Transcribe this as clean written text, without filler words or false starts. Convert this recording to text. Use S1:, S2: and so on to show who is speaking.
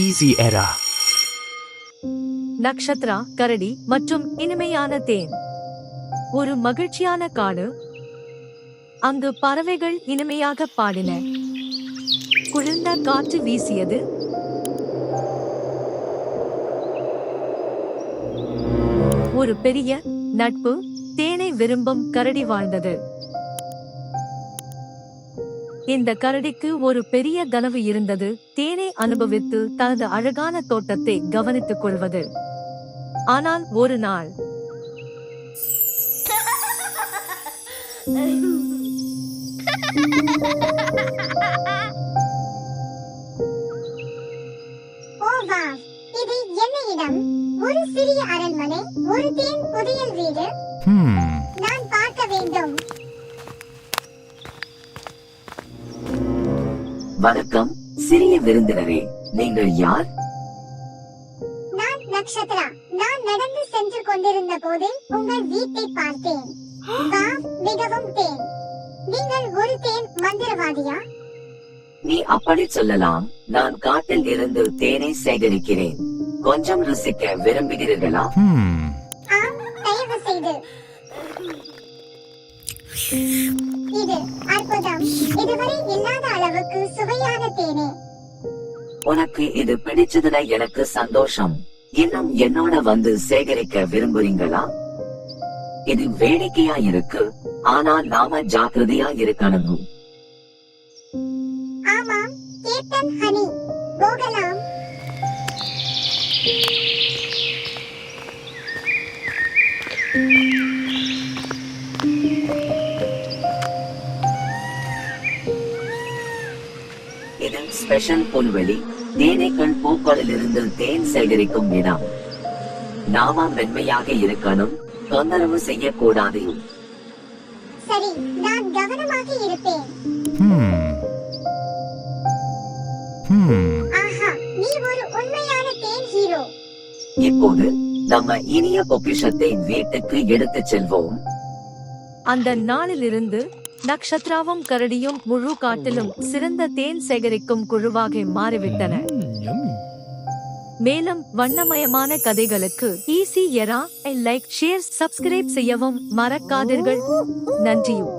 S1: Easy Era.
S2: Nakshatra, கரடி மற்றும் இனிமையான தேன். ஒரு மகிழ்ச்சியான காடு. அங்கு பறவைகள் இனிமையாக பாடின. குளிர்ந்த காற்று வீசியது. ஒரு பெரிய நட்பு தேனை விரும்பும் கரடி வாழ்ந்தது. இந்த கரடிக்கு ஒரு பெரிய கனவு இருந்தது, தேனை அனுபவித்து தனது அழகான தோட்டத்தை கவனித்துக் கொள்வது. ஆனால் ஒரு நாள்
S3: இது என்ன இடம்? ஒரு சிறிய அரண்மனை, ஒரு தேன் புதையல் வீடு. நான் பார்க்க வேண்டும்.
S4: வணக்கம் சிறிய விருந்தினரே, நீங்கள் யார்?
S3: நான் நக்ஷத்ரா. நான் நடந்து சென்று கொண்டிருந்த போது உங்கள் வீட்டை பார்த்தேன். மிகவும் தேன். நீங்கள் ஒரு தேன் மந்திரவாதியா?
S4: நீ அப்படி சொல்லலாம். நான் காட்டில் இருந்து தேனை சேகரிக்கிறேன். கொஞ்சம் ருசிக்க விரும்புகிறீர்களா?
S3: தயவு செய்து. இது அற்புதம். இதுவரை இல்லாத அளவுக்கு சுவையான தேனே.
S4: உனக்கு இது பிடிச்சதுல எனக்கு சந்தோஷம். இன்னும் என்னோட வந்து சேகரிக்க விரும்புறீங்களா? இது வேடிக்கையா இருக்கு, ஆனா நாம ஜாக்கிரதையா இருக்கணும்.
S3: ஆமாம் கேப்டன் ஹனி, போகலாம்.
S4: இது ஸ்பெஷல் புல்வெளி. தேனீக்கள் பூக்களிலிருந்து தேன் சேகரிக்கும் இடம். நாம மென்மையாக இருக்கணும், தொந்தரவு செய்யக்கூடாது.
S3: சரி, நான் கவனமாக இருப்பேன். ஆஹா, நீ ஒரு உண்மையான தேன் ஹீரோ.
S4: இப்போது நம்ம இனிய பொக்கிஷத்தை வீட்டுக்கு எடுத்துச் செல்வோம்.
S2: அந்த நாளிலிருந்து நக்ஷத்ராவும் கரடியும் முழு காட்டிலும் சிறந்த தேன் சேகரிக்கும் குழுவாக மாறிவிட்டன. மேலும் வண்ணமயமான கதைகளுக்கு ஈஸி எரா லைக், ஷேர், சப்ஸ்கிரைப் செய்யவும் மறக்காதீர்கள். நன்றியும்.